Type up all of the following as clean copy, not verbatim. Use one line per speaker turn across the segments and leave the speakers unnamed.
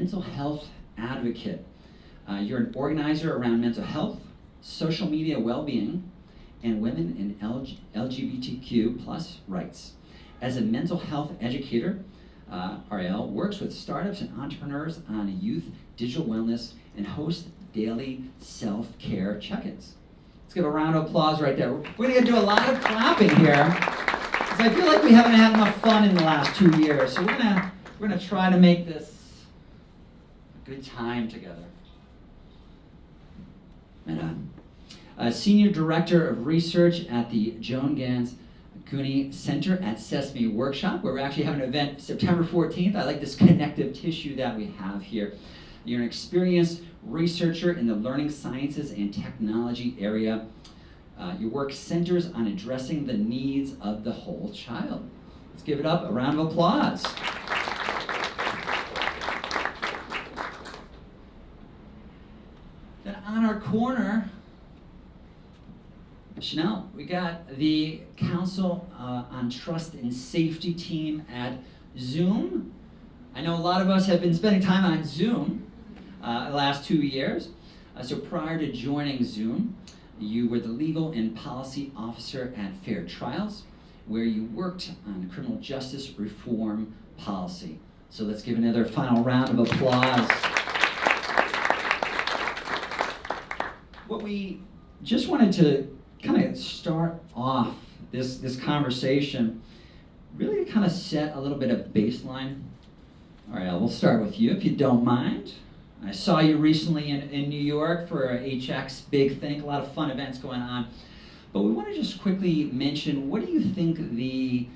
mental health advocate. You're an organizer around mental health, social media well-being, and women and LGBTQ plus rights. As a mental health educator, Arielle works with startups and entrepreneurs on youth digital wellness and hosts daily self-care check-ins. Let's give a round of applause right there. We're gonna do a lot of clapping here, because I feel like we haven't had enough fun in the last 2 years. So we're gonna try to make this a good time together. Medha, Senior Director of Research at the Joan Ganz Cooney Center at Sesame Workshop, where we're actually having an event September 14th. I like this connective tissue that we have here. You're an experienced researcher in the learning sciences and technology area. Your work centers on addressing the needs of the whole child. Let's give it up, a round of applause. Then on our corner, Chanel, we got the Counsel on Trust and Safety team at Zoom. I know a lot of us have been spending time on Zoom the last 2 years. So prior to joining Zoom, you were the legal and policy officer at Fair Trials, where you worked on criminal justice reform policy. So let's give another final round of applause. What we just wanted to kind of start off this conversation, really to kind of set a little bit of baseline. All right, we'll start with you if you don't mind. I saw you recently in New York for HX Big Think, a lot of fun events going on. But we want to just quickly mention, what do you think the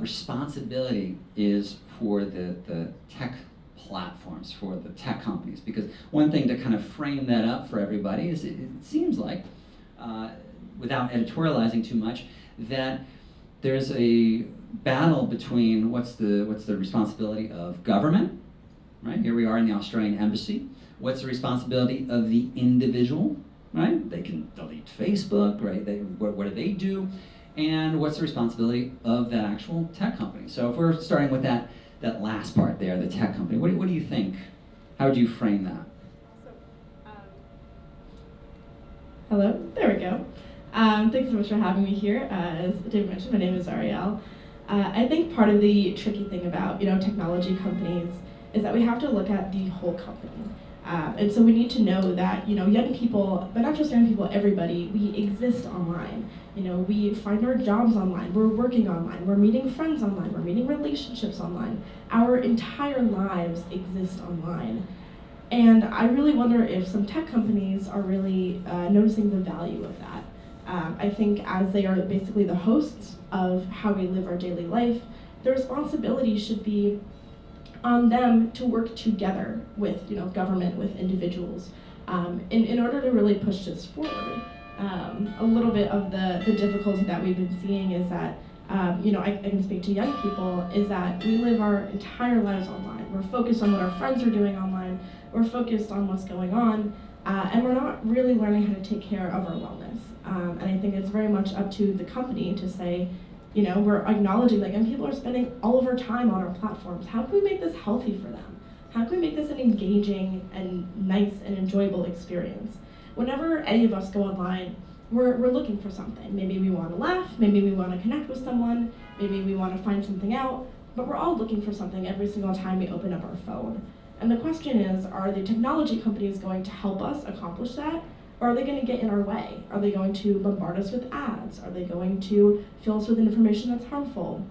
responsibility is for the tech platforms, for the tech companies? Because one thing to kind of frame that up for everybody is it seems like, without editorializing too much, that there's a battle between what's the responsibility of government, right? Here we are in the Australian embassy. What's the responsibility of the individual, right? They can delete Facebook, right? What do they do? And what's the responsibility of that actual tech company? So if we're starting with that last part there, the tech company, what do you think? How would you frame that?
Hello, there we go. Thanks so much for having me here. As David mentioned, my name is Arielle. I think part of the tricky thing about technology companies is that we have to look at the whole company. And so we need to know that young people, but not just young people, everybody, we exist online. We find our jobs online, we're working online, we're meeting friends online, we're meeting relationships online. Our entire lives exist online. And I really wonder if some tech companies are really noticing the value of that. I think as they are basically the hosts of how we live our daily life, the responsibility should be on them to work together with government, with individuals, in order to really push this forward. A little bit of the difficulty that we've been seeing is that I can speak to young people, is that we live our entire lives online. We're focused on what our friends are doing online, we're focused on what's going on, and we're not really learning how to take care of our wellness. And I think it's very much up to the company to say, we're acknowledging that young people are spending all of our time on our platforms. How can we make this healthy for them? How can we make this an engaging and nice and enjoyable experience? Whenever any of us go online, we're looking for something. Maybe we want to laugh, maybe we want to connect with someone, maybe we want to find something out, but we're all looking for something every single time we open up our phone. And the question is, are the technology companies going to help us accomplish that? Or are they going to get in our way? Are they going to bombard us with ads? Are they going to fill us with information that's harmful?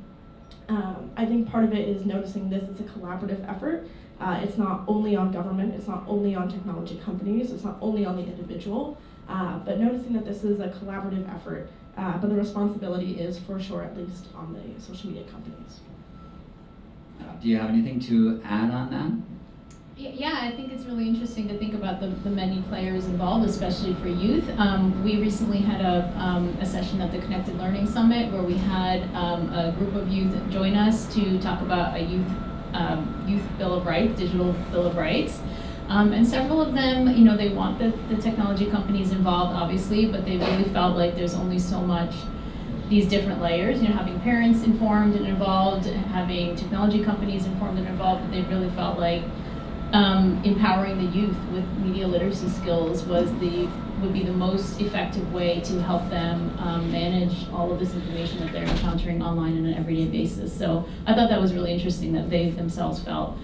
I think part of it is noticing this is a collaborative effort. It's not only on government, it's not only on technology companies, it's not only on the individual, but noticing that this is a collaborative effort, but the responsibility is for sure at least on the social media companies.
Do you have anything to add on that?
Yeah, I think it's really interesting to think about the many players involved, especially for youth. We recently had a session at the Connected Learning Summit where we had a group of youth join us to talk about a youth Bill of Rights, digital Bill of Rights. And several of them, they want the technology companies involved, obviously, but they really felt like there's only so much these different layers, having parents informed and involved, having technology companies informed and involved, but they really felt like empowering the youth with media literacy skills would be the most effective way to help them manage all of this information that they're encountering online on an everyday basis. So I thought that was really interesting that they themselves felt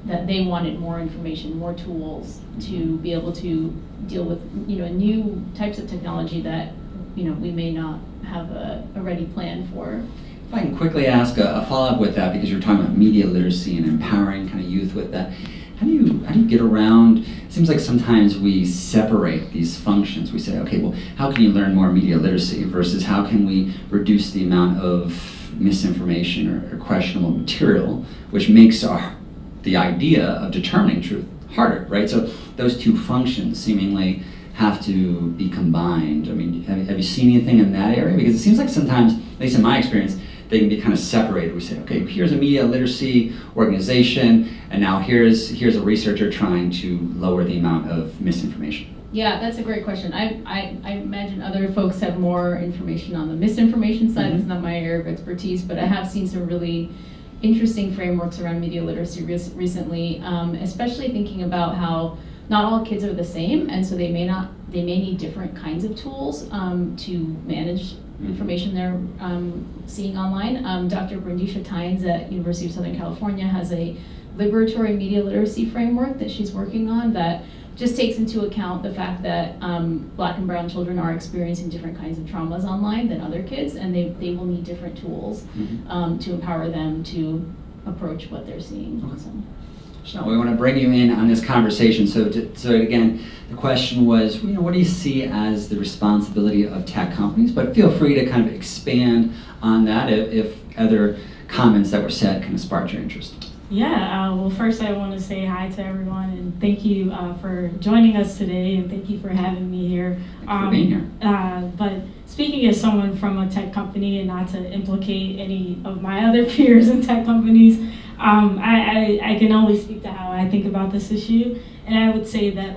that they wanted more information, more tools to be able to deal with new types of technology that we may not have a ready plan for.
If I can quickly ask a follow-up with that, because you're talking about media literacy and empowering kind of youth with that. How do you get around, it seems like sometimes we separate these functions. We say, okay, well, how can you learn more media literacy versus how can we reduce the amount of misinformation or questionable material, which makes the idea of determining truth harder, right? So those two functions seemingly have to be combined. I mean, have you seen anything in that area? Because it seems like sometimes, at least in my experience, they can be kind of separated. We say, okay, here's a media literacy organization, and now here's a researcher trying to lower the amount of misinformation.
Yeah, that's a great question. I imagine other folks have more information on the misinformation side. It's not my area of expertise, but I have seen some really interesting frameworks around media literacy recently, especially thinking about how not all kids are the same, and so they may need different kinds of tools to manage information they're seeing online. Dr. Brindisha Tynes at University of Southern California has a liberatory media literacy framework that she's working on that just takes into account the fact that Black and brown children are experiencing different kinds of traumas online than other kids, and they will need different tools to empower them to approach what they're seeing.
Okay. So we want to bring you in on this conversation. So again, the question was, what do you see as the responsibility of tech companies? But feel free to kind of expand on that if other comments that were said kind of sparked your interest.
Yeah, well, first I want to say hi to everyone and thank you for joining us today, and thank you for having me here.
Thanks for being here.
But speaking as someone from a tech company, and not to implicate any of my other peers in tech companies, I can only speak to how I think about this issue, and I would say that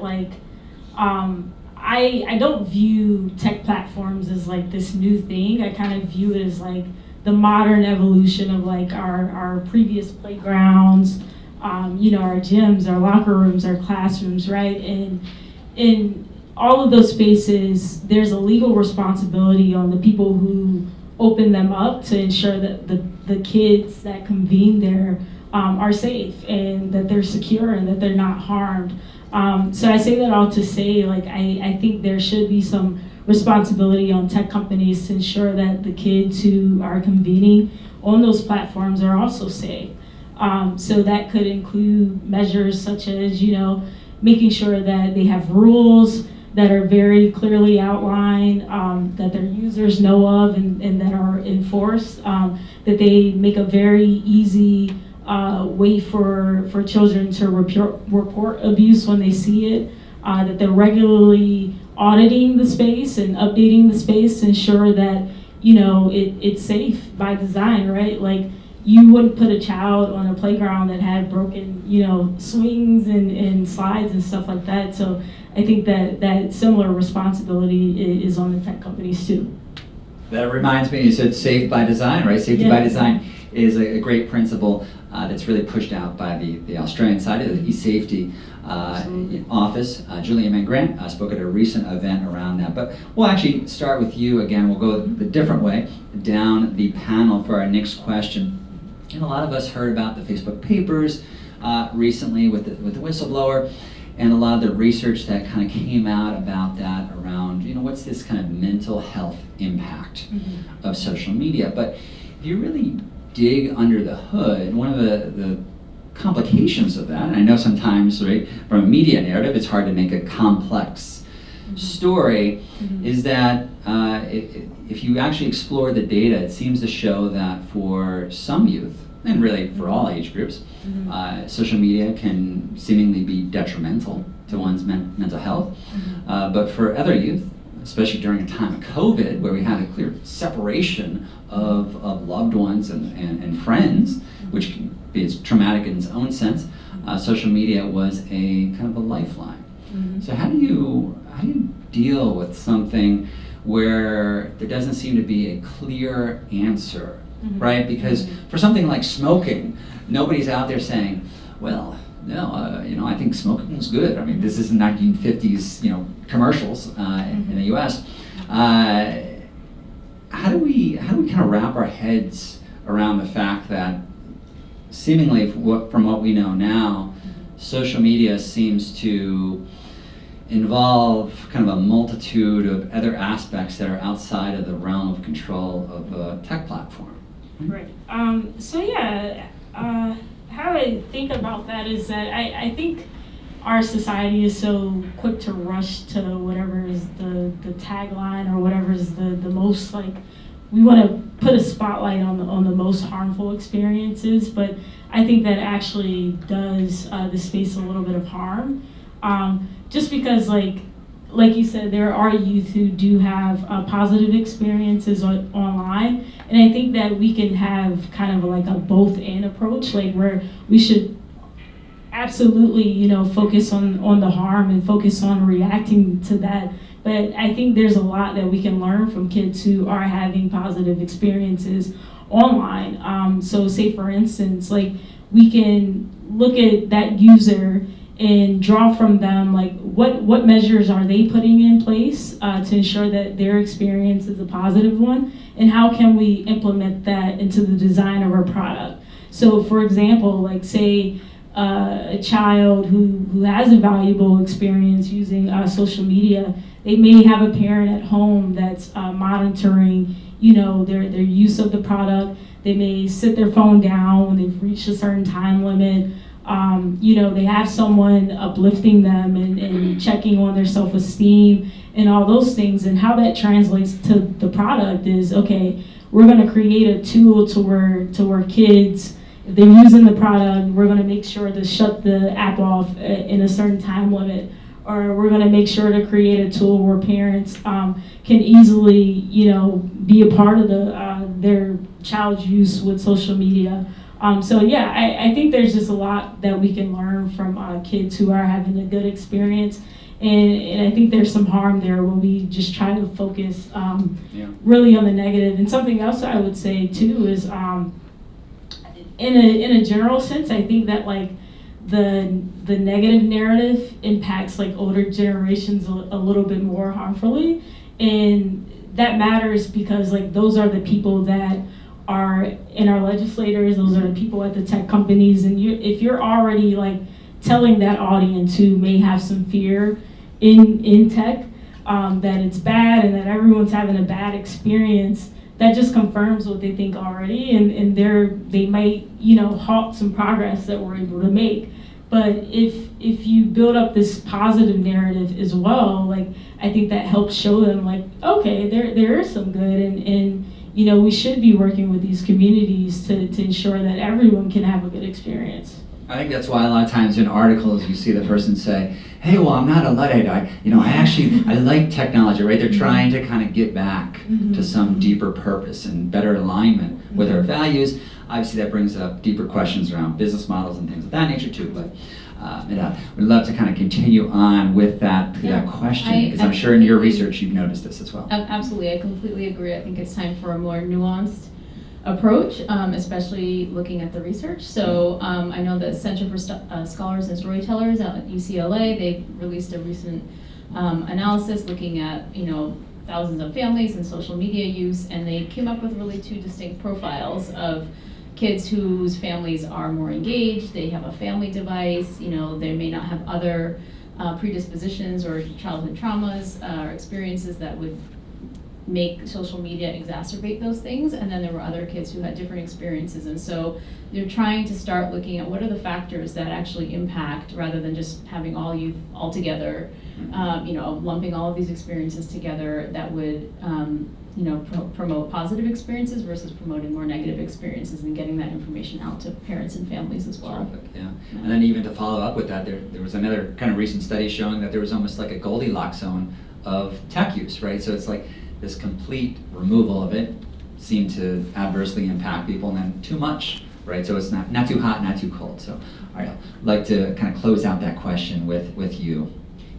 I don't view tech platforms as like this new thing. I kind of view it as like the modern evolution of like our previous playgrounds, our gyms, our locker rooms, our classrooms, right? And in all of those spaces, there's a legal responsibility on the people who open them up to ensure that the kids that convene there are safe and that they're secure and that they're not harmed. So I say that all to say, I think there should be some responsibility on tech companies to ensure that the kids who are convening on those platforms are also safe. So that could include measures such as, making sure that they have rules that are very clearly outlined, that their users know of and that are enforced, that they make a very easy way for children to report abuse when they see it, that they're regularly auditing the space and updating the space to ensure that it's safe by design, right? Like, you wouldn't put a child on a playground that had broken swings and slides and stuff like that. So I think that similar responsibility is on the tech companies too.
That reminds me, you said safe by design, right? Safety by design is a great principle that's really pushed out by the Australian side of the e-safety office. Julia Mangrant spoke at a recent event around that. But we'll actually start with you again. We'll go the different way down the panel for our next question. And a lot of us heard about the Facebook papers recently with the whistleblower, and a lot of the research that kind of came out about that around, what's this kind of mental health impact of social media. But if you really dig under the hood, one of the complications of that, and I know sometimes, right, from a media narrative, it's hard to make a complex story, is that if you actually explore the data, it seems to show that for some youth, and really for all age groups, social media can seemingly be detrimental to one's mental health. But for other youth, especially during a time of COVID, where we had a clear separation of loved ones and friends, which can be as traumatic in its own sense, social media was a kind of a lifeline. So how do you deal with something where there doesn't seem to be a clear answer, right? Because for something like smoking, nobody's out there saying, well, no, I think smoking was good. I mean, this is 1950s, commercials in the U.S. How do we kind of wrap our heads around the fact that seemingly from what we know now, social media seems to involve kind of a multitude of other aspects that are outside of the realm of control of a tech platform?
Right. How I think about that is that I think our society is so quick to rush to whatever is the tagline or whatever is the most, like, we want to put a spotlight on the most harmful experiences, but I think that actually does the space a little bit of harm. Just because, like you said, there are youth who do have positive experiences online, and I think that we can have kind of like a both-and approach, like where we should absolutely, focus on the harm and focus on reacting to that. But I think there's a lot that we can learn from kids who are having positive experiences online. So say for instance, like we can look at that user and draw from them, like what measures are they putting in place to ensure that their experience is a positive one, and how can we implement that into the design of our product. So for example, like say a child who has a valuable experience using social media, they may have a parent at home that's monitoring, their use of the product. They may sit their phone down when they've reached a certain time limit. They have someone uplifting them and checking on their self-esteem and all those things. And how that translates to the product is, okay, we're going to create a tool to where kids, if they're using the product, we're going to make sure to shut the app off in a certain time limit. Or we're going to make sure to create a tool where parents can easily, be a part of their child's use with social media. I think there's just a lot that we can learn from kids who are having a good experience. And I think there's some harm there when we just try to focus really on the negative. And something else I would say too is in a general sense, I think that like the negative narrative impacts like older generations a little bit more harmfully. And that matters because like those are the people that are in our legislators, those are the people at the tech companies, and if you're already like telling that audience who may have some fear in tech that it's bad and that everyone's having a bad experience, that just confirms what they think already, and they might halt some progress that we're able to make. But if you build up this positive narrative as well, like I think that helps show them like, okay, there is some good, and we should be working with these communities to ensure that everyone can have a good experience.
I think that's why a lot of times in articles you see the person say, hey, well, I'm not a Luddite. I like technology, right? They're trying to kind of get back to some deeper purpose and better alignment with our values. Obviously, that brings up deeper questions around business models and things of that nature too. But we'd love to kind of continue on with that question, because I'm sure in your research you've noticed this as well.
Absolutely, I completely agree. I think it's time for a more nuanced approach, especially looking at the research. So I know the Center for Scholars and Storytellers at UCLA, they released a recent analysis looking at thousands of families and social media use, and they came up with really two distinct profiles of kids whose families are more engaged, they have a family device, they may not have other predispositions or childhood traumas or experiences that would make social media exacerbate those things, and then there were other kids who had different experiences. And so they're trying to start looking at what are the factors that actually impact, rather than just having all youth all together, lumping all of these experiences together that would promote positive experiences versus promoting more negative experiences, and getting that information out to parents and families as well.
Terrific, yeah. And then even to follow up with that, there was another kind of recent study showing that there was almost like a Goldilocks zone of tech use, right? So it's like this complete removal of it seemed to adversely impact people, and then too much, right? So it's not too hot, not too cold. So Arielle, I'd like to kind of close out that question with you.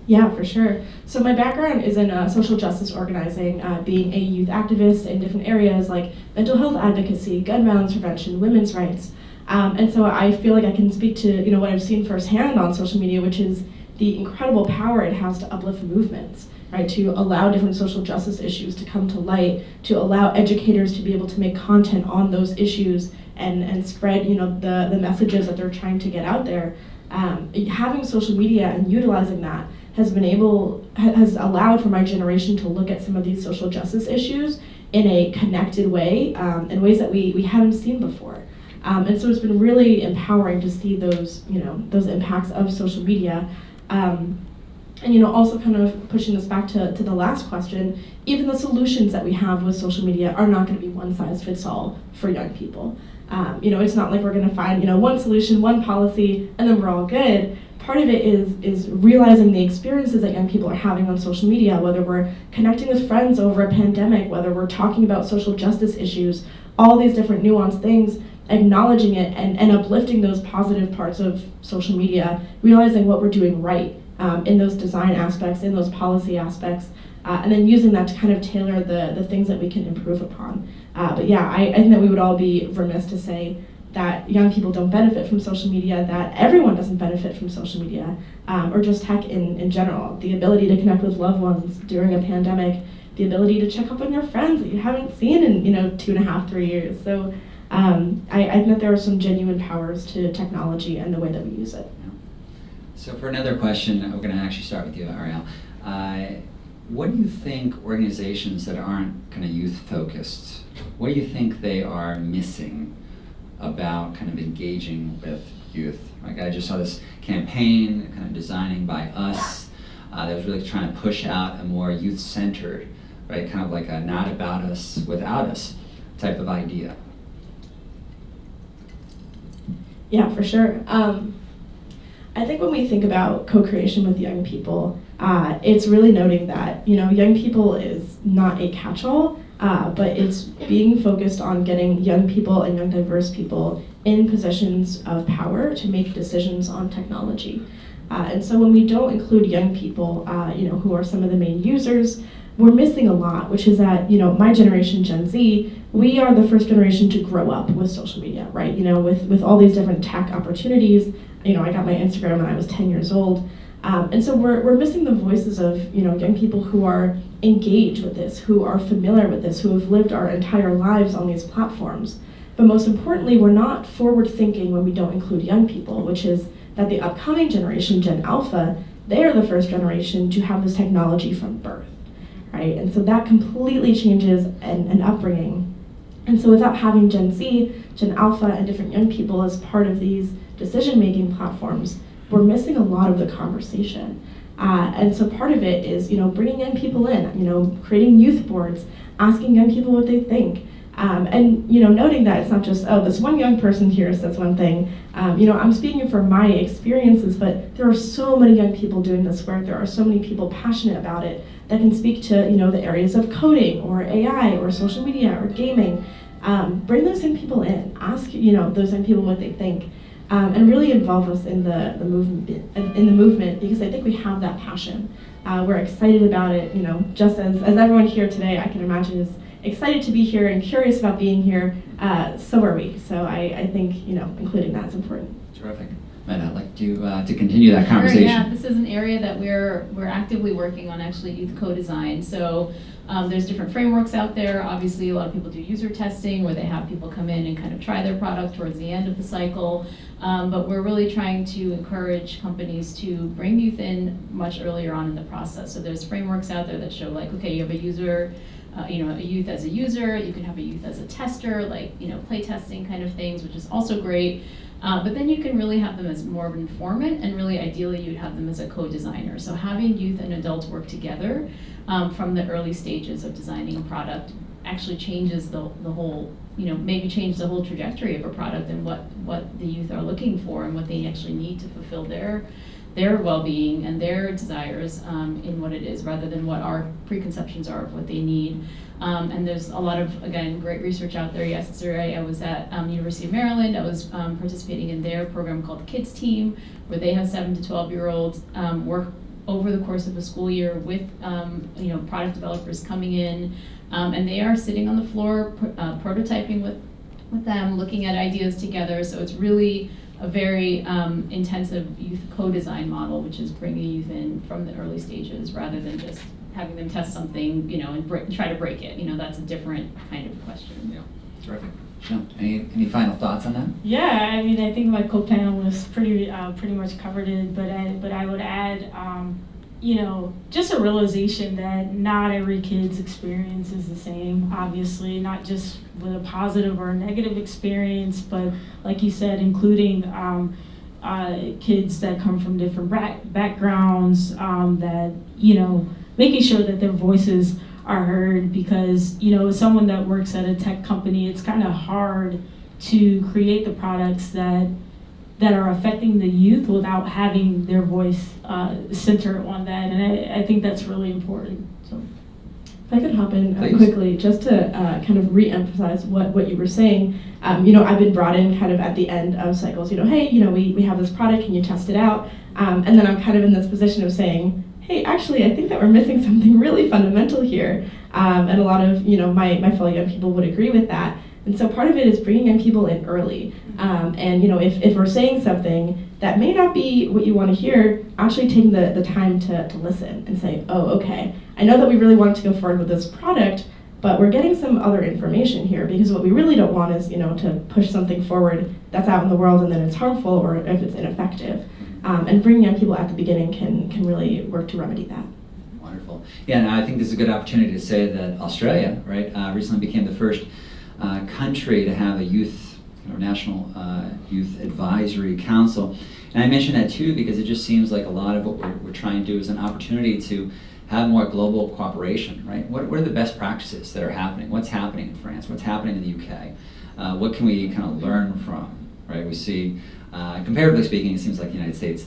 Yeah, for sure. So my background is in social justice organizing, being a youth activist in different areas like mental health advocacy, gun violence prevention, women's rights. And so I feel like I can speak to what I've seen firsthand on social media, which is the incredible power it has to uplift movements, right? To allow different social justice issues to come to light, to allow educators to be able to make content on those issues and spread the messages that they're trying to get out there. Having social media and utilizing that has allowed for my generation to look at some of these social justice issues in a connected way, in ways that we haven't seen before. And so it's been really empowering to see those impacts of social media. And also kind of pushing this back to the last question, even the solutions that we have with social media are not going to be one size fits all for young people. It's not like we're going to find one solution, one policy, and then we're all good. Part of it is realizing the experiences that young people are having on social media, whether we're connecting with friends over a pandemic, whether we're talking about social justice issues, all these different nuanced things, acknowledging it and uplifting those positive parts of social media, realizing what we're doing right in those design aspects, in those policy aspects, and then using that to kind of tailor the things that we can improve upon. But yeah, I think that we would all be remiss to say that young people don't benefit from social media, that everyone doesn't benefit from social media, or just tech in general. The ability to connect with loved ones during a pandemic, the ability to check up on your friends that you haven't seen in 2.5, 3 years. So I think that there are some genuine powers to technology and the way that we use it.
So for another question, we're going to actually start with you, Arielle. What do you think organizations that aren't kind of youth focused, what do you think they are missing about kind of engaging with youth? Like I just saw this campaign, kind of designing by us, that was really trying to push out a more youth-centered, right, kind of like a not about us, without us type of idea.
Yeah, for sure. I think when we think about co-creation with young people, it's really noting that young people is not a catch-all, but it's being focused on getting young people and young diverse people in positions of power to make decisions on technology. And so when we don't include young people, who are some of the main users, we're missing a lot, which is that, my generation, Gen Z, we are the first generation to grow up with social media, right? With all these different tech opportunities. I got my Instagram when I was 10 years old. And so we're missing the voices of, young people who are engaged with this, who are familiar with this, who have lived our entire lives on these platforms. But most importantly, we're not forward thinking when we don't include young people, which is that the upcoming generation, Gen Alpha, they are the first generation to have this technology from birth, right? And so that completely changes an upbringing. And so without having Gen Z, Gen Alpha, and different young people as part of these decision-making platforms, we're missing a lot of the conversation. And so part of it is, bringing young people in, creating youth boards, asking young people what they think, and noting that it's not just, this one young person here says one thing. I'm speaking from my experiences, but there are so many young people doing this work. There are so many people passionate about it that can speak to, the areas of coding or AI or social media or gaming. Bring those young people in, ask, those young people what they think. And really involve us in the movement, because I think we have that passion. We're excited about it, just as everyone here today, I can imagine, is excited to be here and curious about being here. So are we. So I think including that is important.
Terrific. Medha, I'd like to continue that conversation.
Sure, yeah, this is an area that we're actively working on, actually, youth co-design. So there's different frameworks out there. Obviously, a lot of people do user testing where they have people come in and kind of try their product towards the end of the cycle. But we're really trying to encourage companies to bring youth in much earlier on in the process. So there's frameworks out there that show, like, okay, you have a user, a youth as a user, you can have a youth as a tester, like, play testing kind of things, which is also great. But then you can really have them as more of an informant, and really ideally you'd have them as a co-designer. So having youth and adults work together from the early stages of designing a product actually changes the whole, maybe change the whole trajectory of a product and what the youth are looking for and what they actually need to fulfill their well-being and their desires in what it is, rather than what our preconceptions are of what they need. And there's a lot of, again, great research out there. Yes, it's right. I was at University of Maryland. I was participating in their program called the Kids Team, where they have 7 to 12-year-olds work over the course of a school year with product developers coming in, and they are sitting on the floor prototyping with with them, looking at ideas together. So it's really a very intensive youth co-design model, which is bringing youth in from the early stages rather than just having them test something, and try to break it. That's a different kind of question.
Yeah, terrific. No, any final thoughts on that?
Yeah, I mean, I think my co-panelist pretty much covered it, but I would add, just a realization that not every kid's experience is the same. Obviously, not just with a positive or a negative experience, but like you said, including kids that come from different backgrounds. That making sure that their voices are heard, because as someone that works at a tech company, it's kind of hard to create the products that are affecting the youth without having their voice center on that, and I think that's really important. So,
if I could hop in
Please.
quickly, just to kind of re-emphasize what you were saying. I've been brought in kind of at the end of cycles. Hey, we have this product, can you test it out? And then I'm kind of in this position of saying, hey, actually, I think that we're missing something really fundamental here. And a lot of, my fellow young people would agree with that. And so part of it is bringing young people in early. And, if we're saying something that may not be what you want to hear, actually taking the time to listen and say, oh, okay, I know that we really wanted to go forward with this product, but we're getting some other information here, because what we really don't want is, to push something forward that's out in the world and then it's harmful or if it's ineffective. And bringing young people at the beginning can really work to remedy that.
Wonderful. Yeah, and I think this is a good opportunity to say that Australia, right, recently became the first country to have a national youth advisory council. And I mention that too because it just seems like a lot of what we're trying to do is an opportunity to have more global cooperation, right? What are the best practices that are happening? What's happening in France? What's happening in the UK? What can we kind of learn from, right? We see, comparatively speaking, it seems like the United States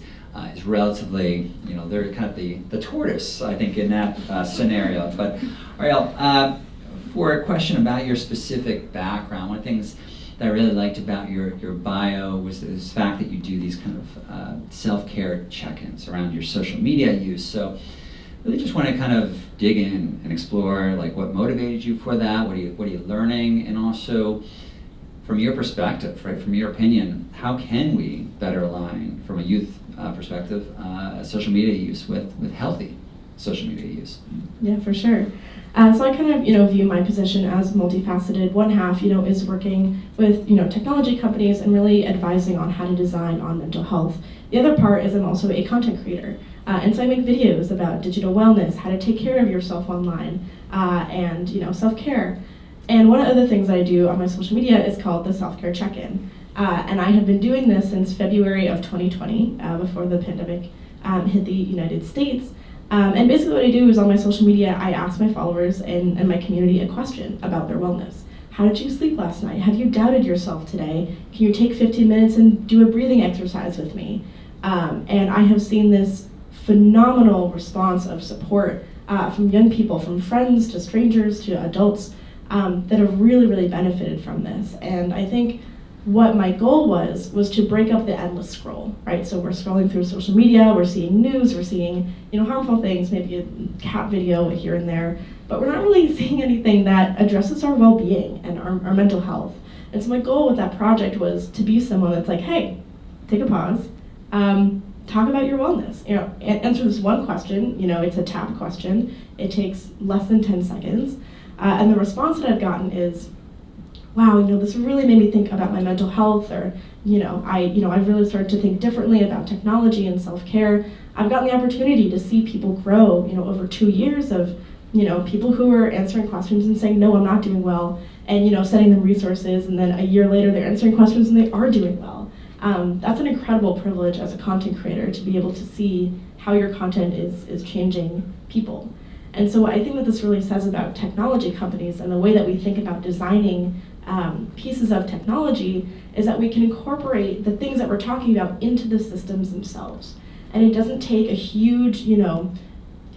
is relatively, they're kind of the tortoise, I think, in that scenario. But Arielle, for a question about your specific background, one of the things that I really liked about your bio was this fact that you do these kind of self-care check-ins around your social media use. So really just want to kind of dig in and explore like what motivated you for that, what are you learning, and also from your perspective, right, from your opinion, how can we better align from a youth perspective social media use with healthy social media use?
Yeah, for sure. So I kind of, view my position as multifaceted. One half, is working with, technology companies and really advising on how to design on mental health. The other part is I'm also a content creator. And so I make videos about digital wellness, how to take care of yourself online, and, self-care. And one of the things I do on my social media is called the Self-Care Check-In. And I have been doing this since February of 2020, before the pandemic hit the United States. And basically what I do is on my social media, I ask my followers and my community a question about their wellness. How did you sleep last night? Have you doubted yourself today? Can you take 15 minutes and do a breathing exercise with me? And I have seen this phenomenal response of support from young people, from friends to strangers to adults that have really, really benefited from this. And I think what my goal was to break up the endless scroll, right? So we're scrolling through social media, we're seeing news, we're seeing harmful things, maybe a cat video here and there, but we're not really seeing anything that addresses our well-being and our mental health. And so my goal with that project was to be someone that's like, hey, take a pause, talk about your wellness. Answer this one question. It's a tap question. It takes less than 10 seconds. And the response that I've gotten is, wow, this really made me think about my mental health, or, I've really started to think differently about technology and self-care. I've gotten the opportunity to see people grow, over 2 years of, people who are answering questions and saying, no, I'm not doing well, and, sending them resources, and then a year later they're answering questions and they are doing well. That's an incredible privilege as a content creator to be able to see how your content is changing people. And so what I think that this really says about technology companies and the way that we think about designing pieces of technology is that we can incorporate the things that we're talking about into the systems themselves. And it doesn't take a huge,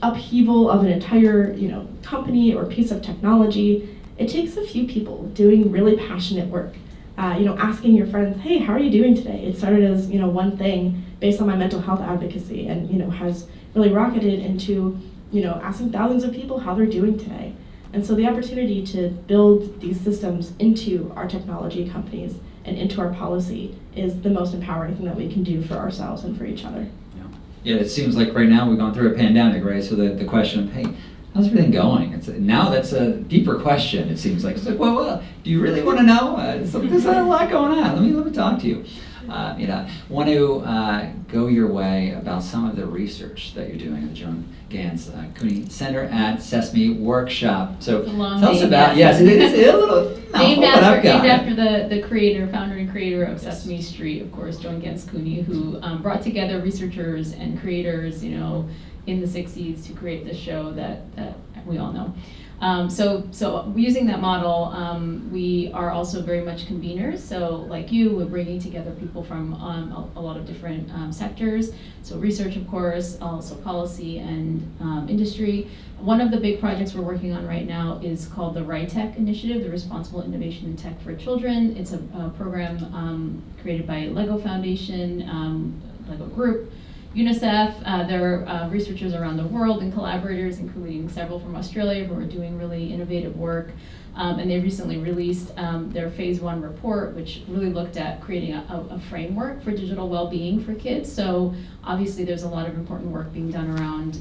upheaval of an entire, company or piece of technology. It takes a few people doing really passionate work. Asking your friends, hey, how are you doing today? It started as, one thing based on my mental health advocacy and, has really rocketed into, asking thousands of people how they're doing today. And so the opportunity to build these systems into our technology companies and into our policy is the most empowering thing that we can do for ourselves and for each other.
Yeah, it seems like right now we've gone through a pandemic, right? So the question of, hey, how's everything going? Now that's a deeper question, it seems like. It's like, well, do you really want to know? There's a lot going on. Let me talk to you. Want to go your way about some of the research that you're doing at the Joan Ganz Cooney Center at Sesame Workshop. So tell us about, yes, it is a little
named
mouthful, but I've got it.
after the founder and creator of Sesame Street, of course, Joan Ganz Cooney, who brought together researchers and creators, in the 60s to create this show that we all know. So using that model, we are also very much conveners. So like you, we're bringing together people from a lot of different sectors. So research, of course, also policy and industry. One of the big projects we're working on right now is called the Rytek initiative, the Responsible Innovation in Tech for Children. It's a program created by Lego Foundation, Lego Group, UNICEF. There are researchers around the world and collaborators, including several from Australia, who are doing really innovative work. And they recently released their phase 1 report, which really looked at creating a framework for digital well-being for kids. So obviously there's a lot of important work being done around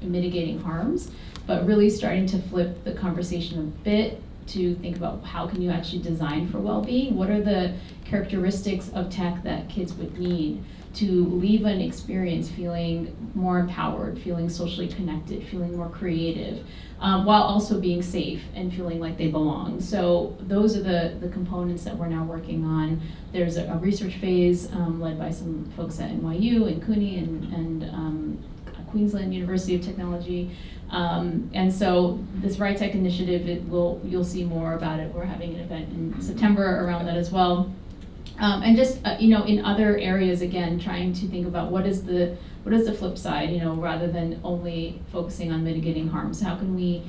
mitigating harms, but really starting to flip the conversation a bit to think about how can you actually design for well-being? What are the characteristics of tech that kids would need to leave an experience feeling more empowered, feeling socially connected, feeling more creative, while also being safe and feeling like they belong. So those are the components that we're now working on. There's a research phase led by some folks at NYU and Cooney and Queensland University of Technology. And so this Rytek initiative, you'll see more about it. We're having an event in September around that as well. And just in other areas, again, trying to think about what is the flip side, rather than only focusing on mitigating harms. How can we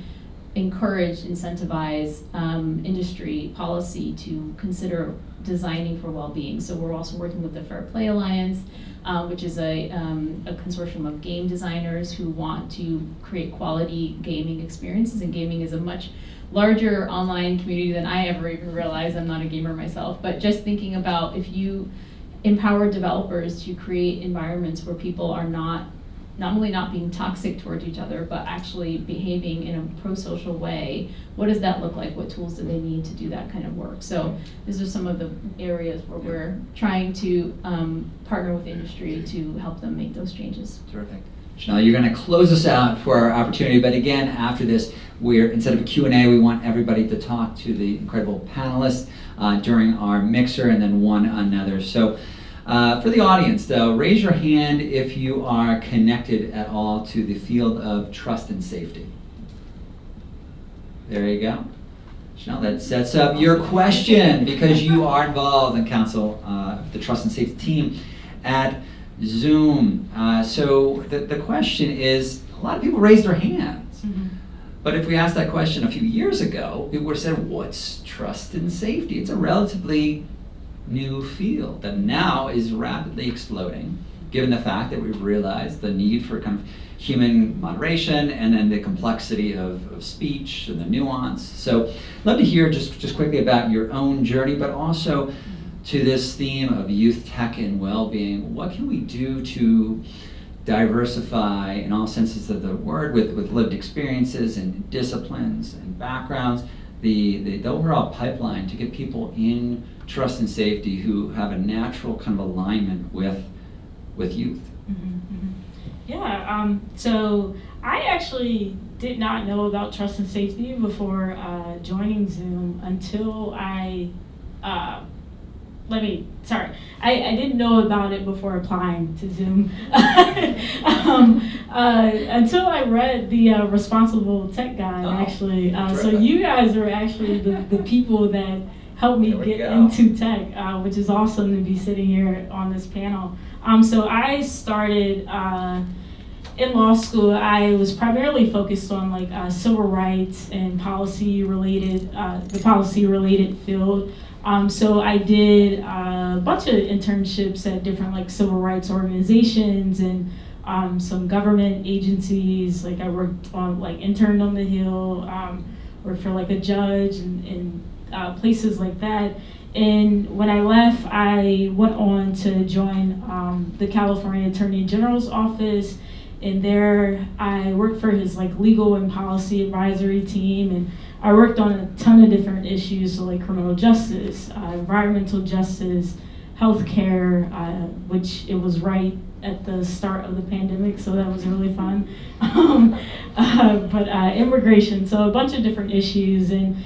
encourage, incentivize industry policy to consider designing for well-being? So we're also working with the Fair Play Alliance, which is a consortium of game designers who want to create quality gaming experiences, and gaming is a much larger online community than I ever even realized. I'm not a gamer myself, but just thinking about if you empower developers to create environments where people are not only not being toxic towards each other, but actually behaving in a pro-social way, what does that look like? What tools do they need to do that kind of work? So these are some of the areas where we're trying to partner with industry to help them make those changes.
Terrific. Chanel, you're going to close us out for our opportunity, but again, after this, instead of a Q&A, we want everybody to talk to the incredible panelists during our mixer and then one another. So for the audience, though, raise your hand if you are connected at all to the field of trust and safety. There you go. Chanel, that sets up your question because you are involved in Counsel, the trust and safety team at Zoom. So the question is, a lot of people raised their hands. Mm-hmm. But if we asked that question a few years ago, people would have said, what's trust and safety? It's a relatively new field that now is rapidly exploding, given the fact that we've realized the need for kind of human moderation and then the complexity of speech and the nuance. So I'd love to hear just quickly about your own journey, but also to this theme of youth tech and well-being. What can we do to diversify in all senses of the word with lived experiences and disciplines and backgrounds, the overall pipeline to get people in trust and safety who have a natural kind of alignment with youth?
Mm-hmm, mm-hmm. Yeah, so I actually did not know about trust and safety before joining Zoom until I didn't know about it before applying to Zoom until I read the Responsible Tech Guide, actually. So you guys are actually the people that helped me get into tech, which is awesome to be sitting here on this panel. So I started in law school. I was primarily focused on civil rights and the policy-related field. So I did a bunch of internships at different civil rights organizations and some government agencies. I worked on interned on the Hill, worked for like a judge and places like that. And when I left, I went on to join the California Attorney General's office. And there I worked for his like legal and policy advisory team. And I worked on a ton of different issues, so like criminal justice, environmental justice, healthcare, which it was right at the start of the pandemic, so that was really fun. But immigration, so a bunch of different issues. And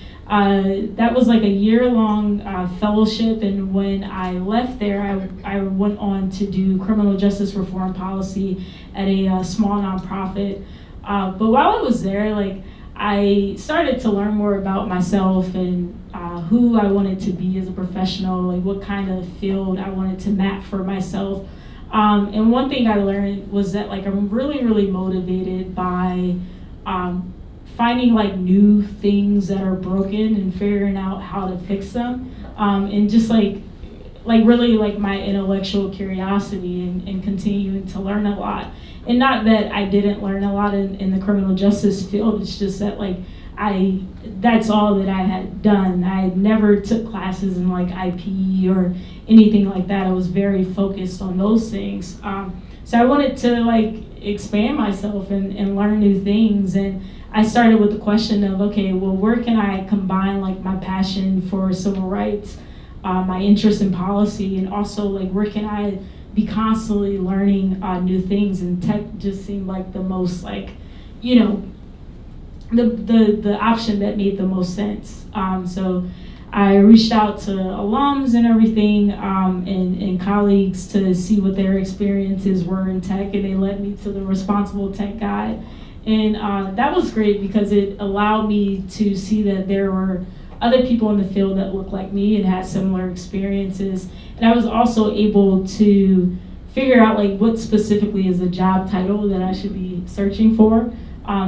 that was like a year-long fellowship, and when I left there, I went on to do criminal justice reform policy at a small nonprofit. But while I was there, like I started to learn more about myself and who I wanted to be as a professional, like what kind of field I wanted to map for myself. And one thing I learned was that like I'm really, really motivated by finding like new things that are broken and figuring out how to fix them, and just like really like my intellectual curiosity and continuing to learn a lot. And not that I didn't learn a lot in the criminal justice field, it's just that like that's all that I had done. I never took classes in like IP or anything like that. I was very focused on those things. So I wanted to like expand myself and learn new things. And I started with the question of, okay, well, where can I combine like my passion for civil rights, my interest in policy, and also like where can I be constantly learning new things? And tech just seemed like the most like, you know, the option that made the most sense. So I reached out to alums and everything, and colleagues to see what their experiences were in tech, and they led me to the Responsible Tech Guide. And that was great because it allowed me to see that there were other people in the field that looked like me and had similar experiences. And I was also able to figure out like what specifically is the job title that I should be searching for.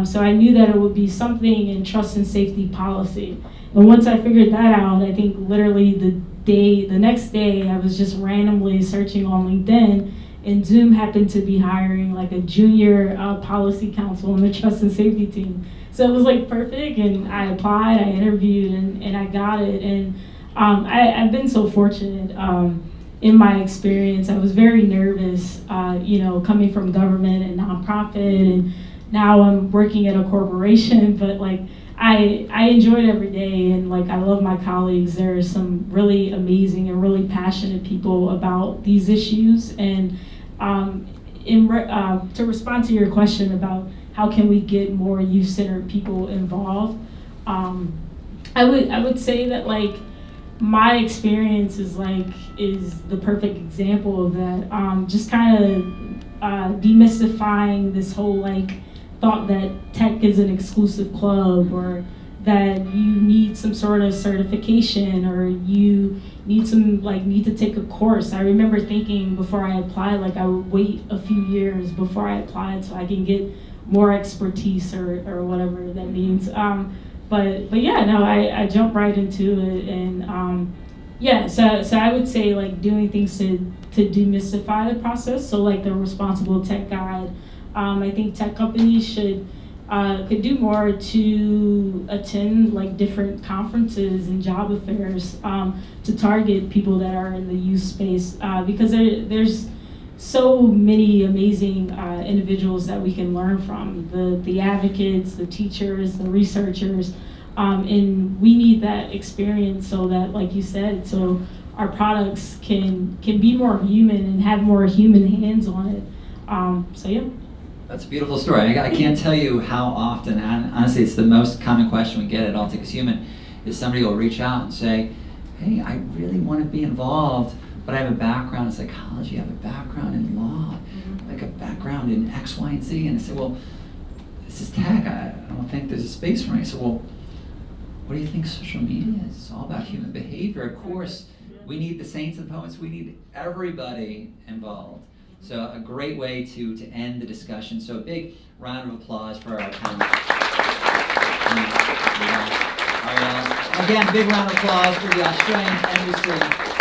So I knew that it would be something in trust and safety policy. And once I figured that out, I think literally the next day, I was just randomly searching on LinkedIn, and Zoom happened to be hiring like a junior policy counsel on the trust and safety team. So it was like perfect, and I applied, I interviewed, and I got it. And I've been so fortunate in my experience. I was very nervous, coming from government and nonprofit, and now I'm working at a corporation, but like I enjoy it every day, and like I love my colleagues. There are some really amazing and really passionate people about these issues. And to respond to your question about how can we get more youth-centered people involved, I would say that like my experience is the perfect example of that. Just kind of demystifying this whole like thought that tech is an exclusive club, or that you need some sort of certification, or you need to take a course. I remember thinking before I applied, like I would wait a few years before I applied so I can get more expertise or whatever that means. But yeah, no, I jumped right into it, and so I would say like doing things to demystify the process. So like the Responsible Tech Guide. I think tech companies could do more to attend like different conferences and job affairs to target people that are in the youth space, because there's so many amazing individuals that we can learn from, the advocates, the teachers, the researchers, and we need that experience so that, like you said, so our products can be more human and have more human hands on it. So yeah.
That's a beautiful story. I can't tell you how often, and honestly, it's the most common question we get at All Tech is Human, is somebody will reach out and say, hey, I really want to be involved, but I have a background in psychology, I have a background in law, like a background in X, Y, and Z. And I say, well, this is tech. I don't think there's a space for me. I said, well, what do you think social media is? It's all about human behavior. Of course, we need the saints and poets. We need everybody involved. So a great way to end the discussion. So a big round of applause for our panelists. Arielle. Again, big round of applause for the Australian Embassy